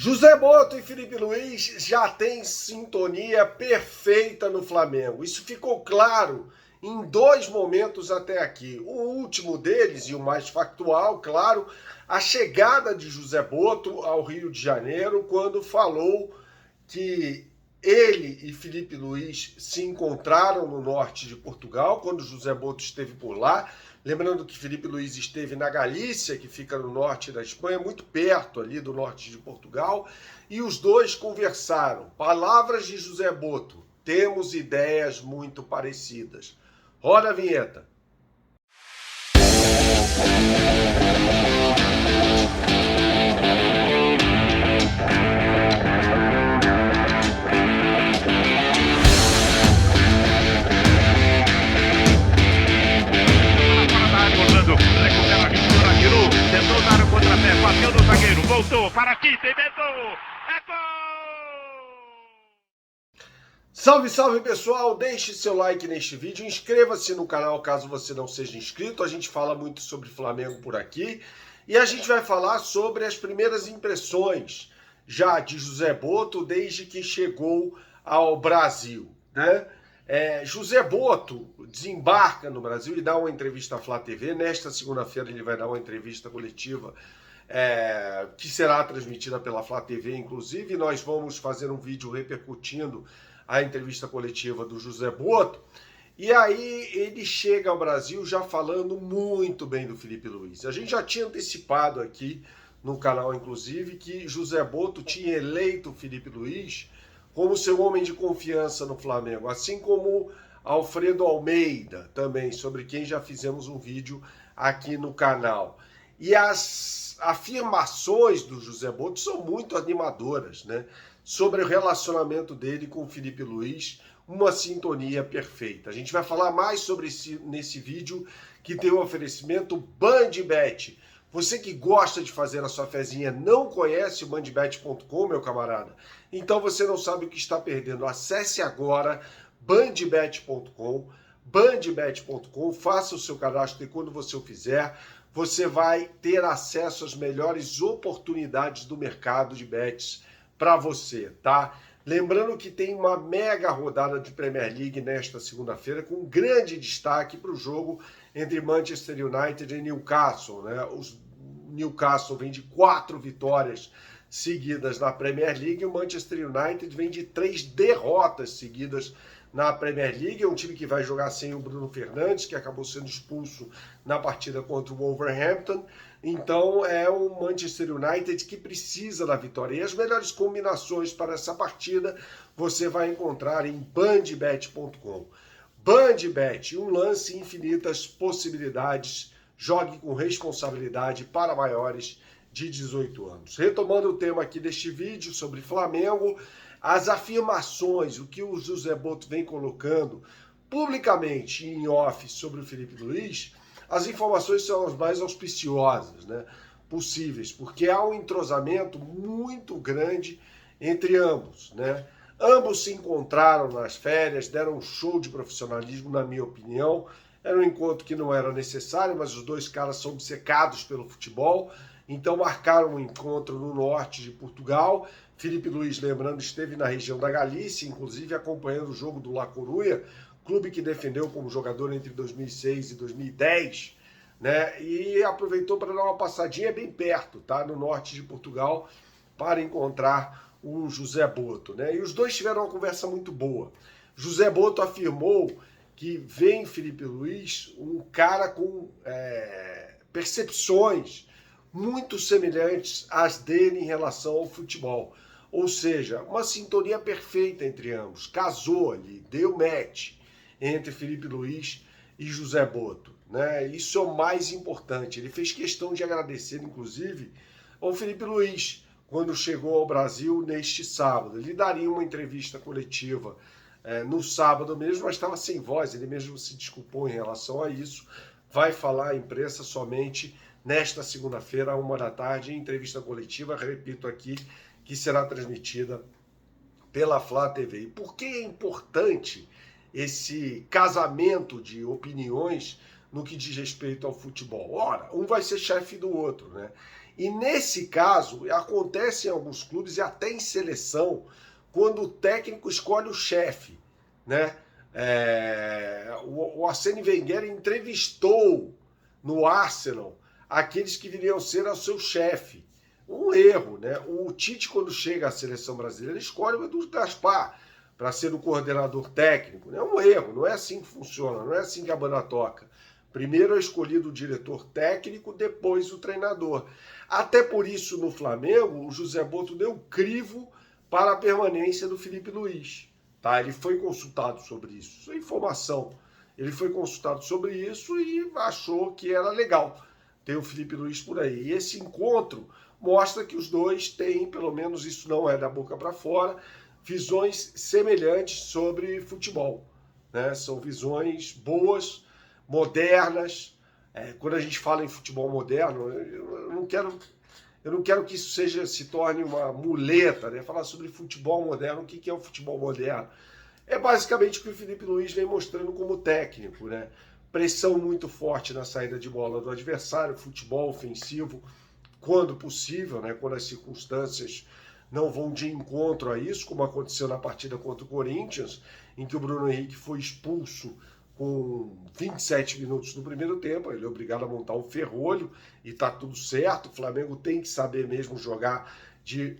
José Boto e Felipe Luiz já têm sintonia perfeita no Flamengo. Isso ficou claro em dois momentos até aqui. O último deles, e o mais factual, claro, a chegada de José Boto ao Rio de Janeiro, quando falou que ele e Felipe Luiz se encontraram no norte de Portugal, quando José Boto esteve por lá. Lembrando que Felipe Luiz esteve na Galícia, que fica no norte da Espanha, muito perto ali do norte de Portugal, e os dois conversaram. Palavras de José Boto: temos ideias muito parecidas. Roda a vinheta. Tentou dar o contrapé, bateu no zagueiro, voltou para aqui, tentou, é gol! Salve, salve pessoal, deixe seu like neste vídeo, inscreva-se no canal caso você não seja inscrito. A gente fala muito sobre Flamengo por aqui e a gente vai falar sobre as primeiras impressões já de José Boto desde que chegou ao Brasil, né? José Boto desembarca no Brasil e dá uma entrevista à Flá TV. Nesta segunda-feira ele vai dar uma entrevista coletiva que será transmitida pela Flá TV, inclusive. Nós vamos fazer um vídeo repercutindo a entrevista coletiva do José Boto. E aí ele chega ao Brasil já falando muito bem do Felipe Luiz. A gente já tinha antecipado aqui no canal, inclusive, que José Boto tinha eleito o Felipe Luiz como seu homem de confiança no Flamengo, assim como Alfredo Almeida também, sobre quem já fizemos um vídeo aqui no canal. E as afirmações do José Boto são muito animadoras, né? Sobre o relacionamento dele com o Felipe Luiz, uma sintonia perfeita. A gente vai falar mais sobre isso nesse vídeo, que tem o oferecimento BandBet. Você que gosta de fazer a sua fezinha, não conhece o bandbet.com, meu camarada? Então você não sabe o que está perdendo. Acesse agora bandbet.com, faça o seu cadastro e quando você o fizer, você vai ter acesso às melhores oportunidades do mercado de bets para você, tá? Lembrando que tem uma mega rodada de Premier League nesta segunda-feira, com grande destaque para o jogo entre Manchester United e Newcastle, né? O Newcastle vem de 4 vitórias seguidas na Premier League e o Manchester United vem de 3 derrotas seguidas na Premier League. É um time que vai jogar sem o Bruno Fernandes, que acabou sendo expulso na partida contra o Wolverhampton. Então é o Manchester United que precisa da vitória. E as melhores combinações para essa partida você vai encontrar em bandbet.com. BandBet, um lance, infinitas possibilidades. Jogue com responsabilidade para maiores de 18 anos. Retomando o tema aqui deste vídeo sobre Flamengo, as afirmações, o que o José Boto vem colocando publicamente em off sobre o Felipe Luiz, as informações são as mais auspiciosas, né, possíveis, porque há um entrosamento muito grande entre ambos, né? Ambos se encontraram nas férias, deram um show de profissionalismo, na minha opinião. Era um encontro que não era necessário, mas os dois caras são obcecados pelo futebol, então marcaram um encontro no norte de Portugal. Felipe Luiz, lembrando, esteve na região da Galícia, inclusive acompanhando o jogo do La Coruña, clube que defendeu como jogador entre 2006 e 2010, né? E aproveitou para dar uma passadinha bem perto, tá? No norte de Portugal, para encontrar o José Boto, né? E os dois tiveram uma conversa muito boa. José Boto afirmou que vê em Felipe Luiz um cara com percepções muito semelhantes às dele em relação ao futebol. Ou seja, uma sintonia perfeita entre ambos. Casou ali, deu match entre Felipe Luiz e José Boto, né? Isso é o mais importante. Ele fez questão de agradecer, inclusive, ao Felipe Luiz, quando chegou ao Brasil neste sábado. Ele daria uma entrevista coletiva no sábado mesmo, mas estava sem voz, ele mesmo se desculpou em relação a isso. Vai falar à imprensa somente nesta segunda-feira, à 13h, em entrevista coletiva, repito aqui, que será transmitida pela Flá TV. E por que é importante esse casamento de opiniões no que diz respeito ao futebol? Ora, um vai ser chefe do outro, né? E nesse caso, acontece em alguns clubes e até em seleção, quando o técnico escolhe o chefe, né? O Arsène Wenger entrevistou no Arsenal aqueles que viriam ser o seu chefe. Um erro, né? O Tite, quando chega à seleção brasileira, escolhe o Edu Gaspar para ser o coordenador técnico. É um erro, não é assim que funciona, não é assim que a banda toca. Primeiro é escolhido o diretor técnico, depois o treinador. Até por isso, no Flamengo, o José Botto deu crivo para a permanência do Felipe Luiz. Tá? Ele foi consultado sobre isso. Isso é informação. Ele foi consultado sobre isso e achou que era legal ter o Felipe Luiz por aí. E esse encontro mostra que os dois têm, pelo menos isso não é da boca para fora, visões semelhantes sobre futebol. Né? São visões boas, modernas. Quando a gente fala em futebol moderno, eu não quero que isso se torne uma muleta, né? Falar sobre futebol moderno. O que é o futebol moderno? É basicamente o que o Felipe Luiz vem mostrando como técnico, né? Pressão muito forte na saída de bola do adversário, futebol ofensivo, quando possível, né? Quando as circunstâncias não vão de encontro a isso, como aconteceu na partida contra o Corinthians, em que o Bruno Henrique foi expulso com 27 minutos no primeiro tempo. Ele é obrigado a montar um ferrolho e tá tudo certo. O Flamengo tem que saber mesmo jogar de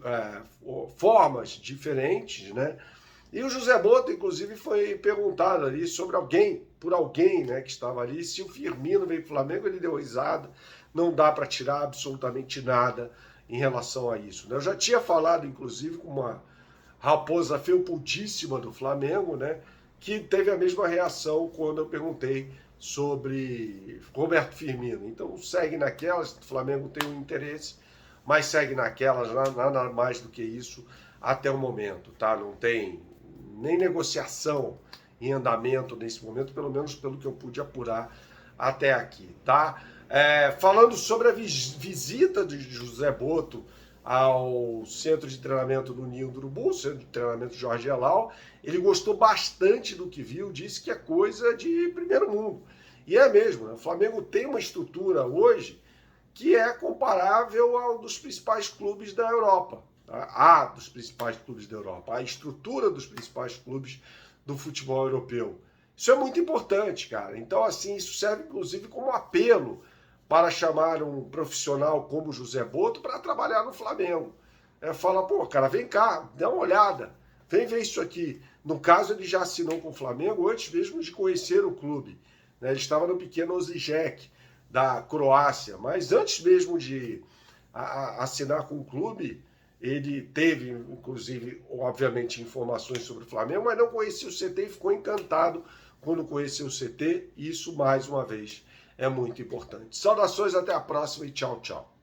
formas diferentes, né? E o José Botto, inclusive, foi perguntado ali sobre alguém, né, que estava ali, se o Firmino veio para o Flamengo. Ele deu risada. Não dá para tirar absolutamente nada em relação a isso, né? Eu já tinha falado, inclusive, com uma raposa felpudíssima do Flamengo, né, que teve a mesma reação quando eu perguntei sobre Roberto Firmino. Então segue naquelas, o Flamengo tem um interesse, mas segue naquelas, nada mais do que isso até o momento, tá? Não tem nem negociação em andamento nesse momento, pelo menos pelo que eu pude apurar até aqui, tá? Falando sobre a visita de José Botto ao centro de treinamento do Ninho do Urubu, centro de treinamento Jorge Elal, ele gostou bastante do que viu, disse que é coisa de primeiro mundo. E é mesmo, né? O Flamengo tem uma estrutura hoje que é comparável ao dos principais clubes da Europa. Tá? Dos principais clubes da Europa, a estrutura dos principais clubes do futebol europeu. Isso é muito importante, cara. Então, assim, isso serve inclusive como apelo para chamar um profissional como José Botto para trabalhar no Flamengo. Fala, pô, cara, vem cá, dá uma olhada, vem ver isso aqui. No caso, ele já assinou com o Flamengo antes mesmo de conhecer o clube. Né? Ele estava no pequeno Osijek, da Croácia, mas antes mesmo de assinar com o clube, ele teve, inclusive, obviamente, informações sobre o Flamengo, mas não conhecia o CT e ficou encantado quando conheceu o CT. E isso, mais uma vez, é muito importante. Saudações, até a próxima e tchau, tchau.